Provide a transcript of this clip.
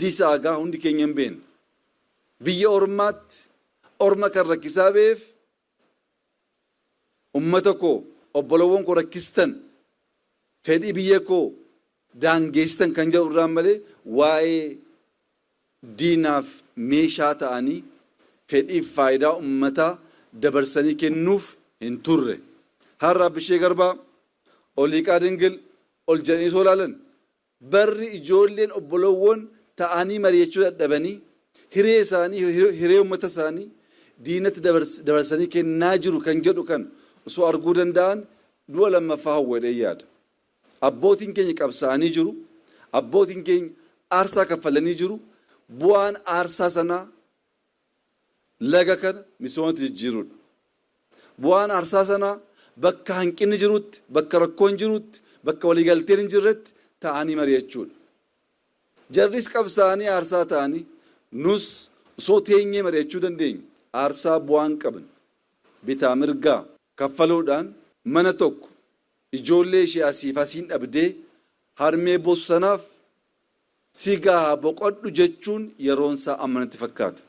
Addisaagaa hundi keenya hin beekne. Biyya ormaatti orma kan rakkisaa beef ummata koo obbolowwan koo rakkistan fedhii biyya koo daangeessan kan jedhu irraan malee waa'ee diinaaf meeshaa ta'anii fedhiif faayidaa ummataa dabarsanii kennuuf hin turre. Har'a Bishee Garbaa Oliiqaa Dingil ol jedhanii soo ilaalan barri ijoolleen obbolowwan ta'anii mari'achuu dadhabanii hiree isaanii hiree ummata isaanii diinatti dabarsanii kennaa jiru kan jedhu kan osoo arguu danda'an du'a lammaffaa hawwadhee yaada. Abbootiin keenya qabsaa'anii jiru. Abbootiin keenya aarsaa kaffalanii jiru. Bu'aan aarsaa sanaa laga kana misoomatti jijjiirudha. Bu'aan aarsaa sanaa bakka hanqinni jirutti, bakka rakkoon jirutti, bakka waliigalteen hin jirretti ta'anii mari'achuudha. Jarris qabsaa'anii aarsaa ta'anii nus osoo teenyee mari'achuu dandeenyu aarsaa bu'aan qaban bitaa mirgaa kaffaluudhaan mana tokko ijoollee ishee asiif asiin dhabdee harmee bosanaaf si gaa boqodhu jechuun yeroonsaa ammanatti fakkaata.